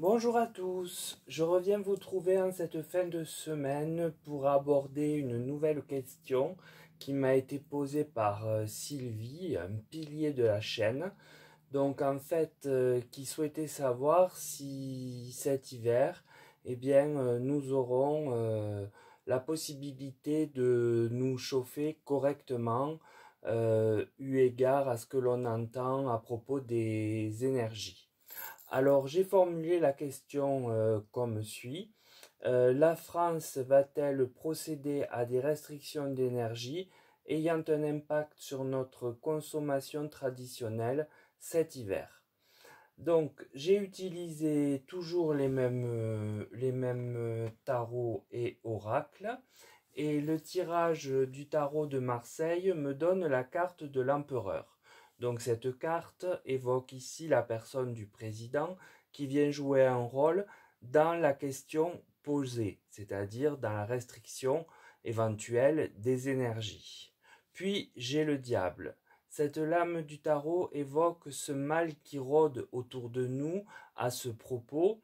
Bonjour à tous, je reviens vous trouver en cette fin de semaine pour aborder une nouvelle question qui m'a été posée par Sylvie, un pilier de la chaîne. Donc en fait, qui souhaitait savoir si cet hiver, nous aurons la possibilité de nous chauffer correctement, eu égard à ce que l'on entend à propos des énergies. Alors, j'ai formulé la question comme suit. La France va-t-elle procéder à des restrictions d'énergie ayant un impact sur notre consommation traditionnelle cet hiver? Donc, j'ai utilisé toujours les mêmes tarots et oracles. Et le tirage du tarot de Marseille me donne la carte de l'empereur. Donc cette carte évoque ici la personne du président qui vient jouer un rôle dans la question posée, c'est-à-dire dans la restriction éventuelle des énergies. Puis j'ai le diable. Cette lame du tarot évoque ce mal qui rôde autour de nous à ce propos,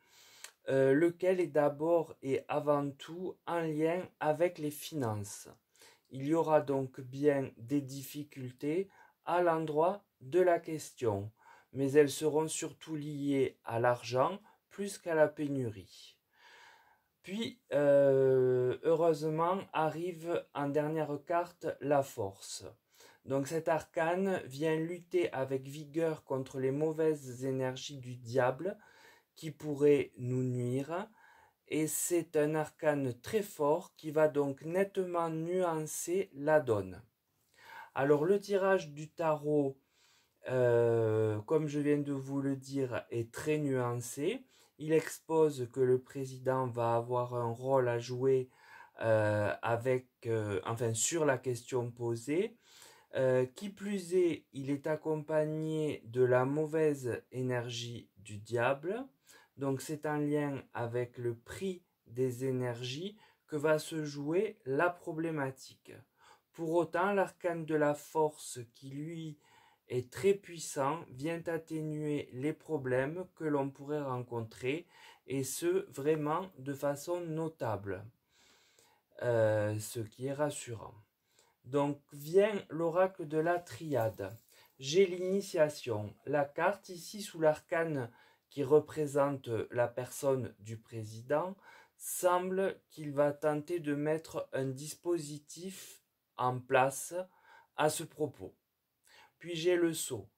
lequel est d'abord et avant tout en lien avec les finances. Il y aura donc bien des difficultés à l'endroit de la question, mais elles seront surtout liées à l'argent plus qu'à la pénurie. Puis, heureusement, arrive en dernière carte la force. Donc cet arcane vient lutter avec vigueur contre les mauvaises énergies du diable qui pourraient nous nuire, et c'est un arcane très fort qui va donc nettement nuancer la donne. Alors le tirage du tarot, comme je viens de vous le dire, est très nuancé. Il expose que le président va avoir un rôle à jouer sur la question posée. Qui plus est, il est accompagné de la mauvaise énergie du diable. Donc c'est en lien avec le prix des énergies que va se jouer la problématique. Pour autant, l'arcane de la force, qui lui est très puissant, vient atténuer les problèmes que l'on pourrait rencontrer, et ce vraiment de façon notable, ce qui est rassurant. Donc vient l'oracle de la triade. J'ai l'initiation. La carte ici sous l'arcane qui représente la personne du président semble qu'il va tenter de mettre un dispositif en place à ce propos. Puis j'ai le sceau.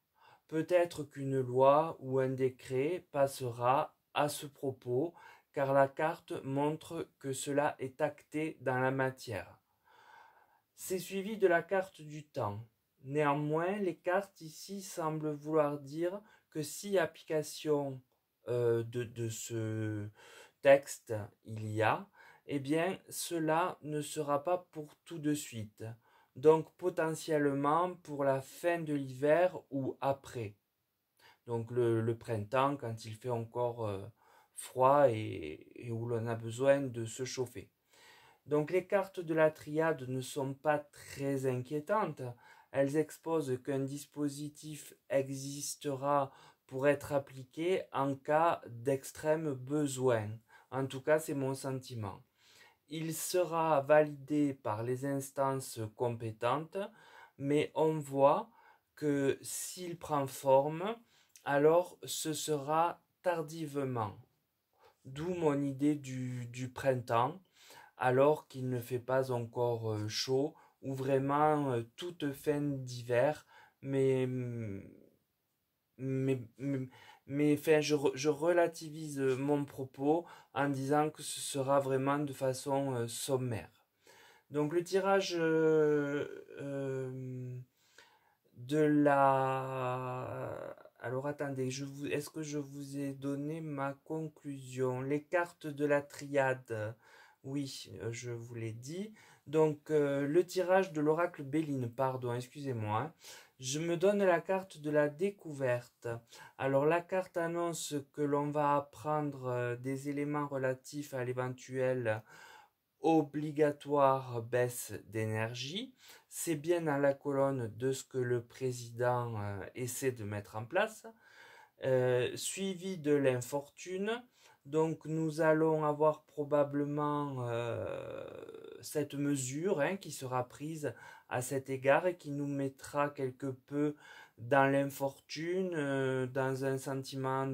Peut-être qu'une loi ou un décret passera à ce propos, car la carte montre que cela est acté dans la matière. C'est suivi de la carte du temps. Néanmoins, les cartes ici semblent vouloir dire que si application de ce texte il y a, eh bien cela ne sera pas pour tout de suite. Donc potentiellement pour la fin de l'hiver ou après. Donc le printemps, quand il fait encore froid et où l'on a besoin de se chauffer. Donc les cartes de la triade ne sont pas très inquiétantes. Elles exposent qu'un dispositif existera pour être appliqué en cas d'extrême besoin. En tout cas, c'est mon sentiment. Il sera validé par les instances compétentes, mais on voit que s'il prend forme, alors ce sera tardivement. D'où mon idée du printemps, alors qu'il ne fait pas encore chaud, ou vraiment toute fin d'hiver, mais, mais, mais, je relativise mon propos en disant que ce sera vraiment de façon sommaire. Donc le tirage de la... Alors attendez, est-ce que je vous ai donné ma conclusion? Les cartes de la triade, oui, je vous l'ai dit. Donc le tirage de l'oracle Béline, pardon, excusez-moi, hein. Je me donne la carte de la découverte. Alors la carte annonce que l'on va apprendre des éléments relatifs à l'éventuel obligatoire baisse d'énergie. C'est bien dans la colonne de ce que le président essaie de mettre en place. suivi de l'infortune. Donc nous allons avoir probablement cette mesure qui sera prise à cet égard et qui nous mettra quelque peu dans l'infortune, dans un sentiment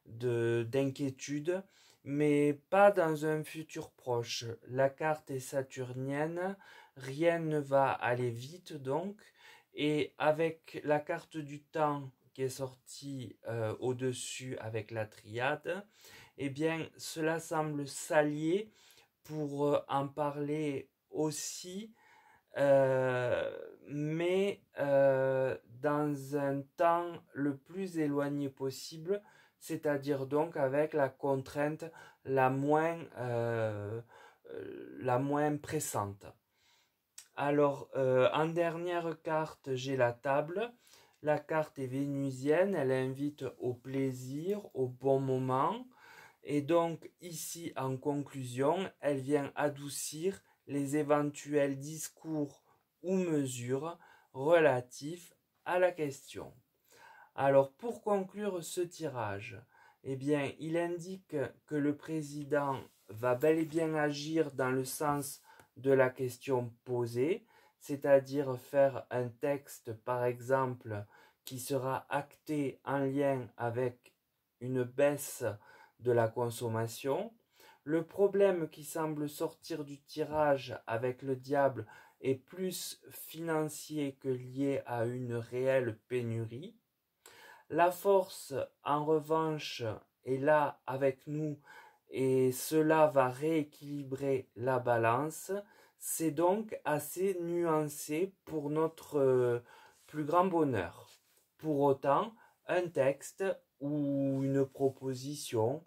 d'inquiétude, mais pas dans un futur proche. La carte est saturnienne, rien ne va aller vite donc, et avec la carte du temps qui est sortie au-dessus avec la triade, eh bien cela semble s'allier pour en parler aussi, mais dans un temps le plus éloigné possible, c'est-à-dire donc avec la contrainte la moins pressante. Alors, en dernière carte, j'ai la table. La carte est vénusienne, elle invite au plaisir, au bon moment. Et donc, ici, en conclusion, elle vient adoucir les éventuels discours ou mesures relatifs à la question. Alors, pour conclure ce tirage, eh bien, il indique que le président va bel et bien agir dans le sens de la question posée, c'est-à-dire faire un texte, par exemple, qui sera acté en lien avec une baisse de la consommation. Le problème qui semble sortir du tirage avec le diable est plus financier que lié à une réelle pénurie. La force, en revanche, est là avec nous et cela va rééquilibrer la balance. C'est donc assez nuancé pour notre plus grand bonheur. Pour autant, un texte ou une proposition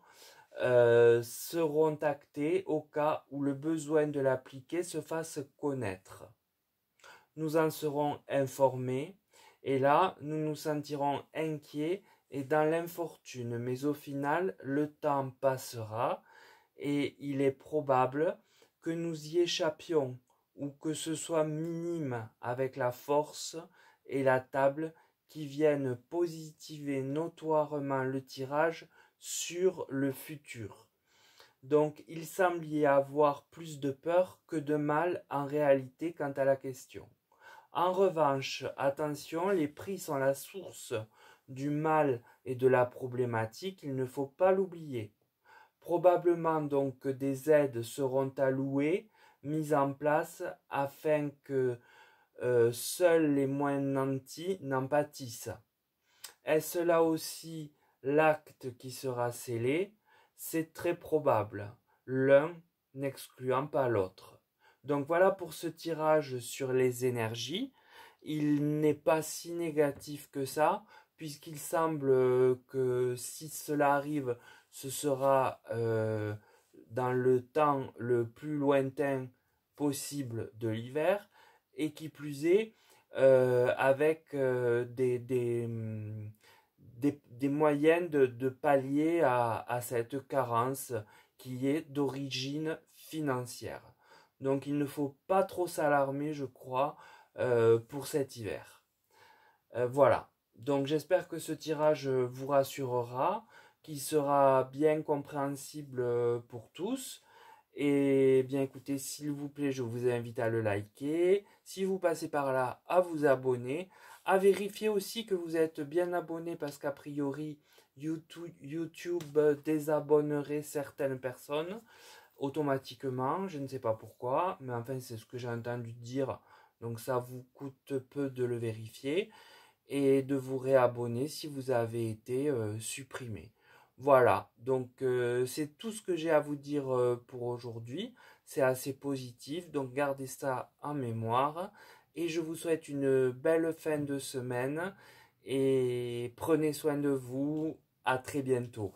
seront actés au cas où le besoin de l'appliquer se fasse connaître. Nous en serons informés et là, nous nous sentirons inquiets et dans l'infortune. Mais au final, le temps passera et il est probable que nous y échappions ou que ce soit minime avec la force et la table qui viennent positiver notoirement le tirage sur le futur. Donc il semble y avoir plus de peur que de mal en réalité quant à la question. En revanche, attention, les prix sont la source du mal et de la problématique, il ne faut pas l'oublier. Probablement donc que des aides seront allouées, mises en place, afin que seuls les moins nantis n'en pâtissent. Est-ce là aussi l'acte qui sera scellé? C'est très probable, l'un n'excluant pas l'autre. Donc voilà pour ce tirage sur les énergies. Il n'est pas si négatif que ça, puisqu'il semble que si cela arrive, ce sera dans le temps le plus lointain possible de l'hiver, et qui plus est, avec des moyens de pallier à cette carence qui est d'origine financière. Donc il ne faut pas trop s'alarmer, je crois, pour cet hiver. Voilà. Donc j'espère que ce tirage vous rassurera, qu'il sera bien compréhensible pour tous. Et bien écoutez, s'il vous plaît, je vous invite à le liker. Si vous passez par là, à vous abonner. À vérifier aussi que vous êtes bien abonné parce qu'a priori, YouTube désabonnerait certaines personnes automatiquement. Je ne sais pas pourquoi, mais enfin c'est ce que j'ai entendu dire. Donc ça vous coûte peu de le vérifier et de vous réabonner si vous avez été supprimé. Voilà, donc c'est tout ce que j'ai à vous dire pour aujourd'hui. C'est assez positif, donc gardez ça en mémoire. Et je vous souhaite une belle fin de semaine et prenez soin de vous. À très bientôt.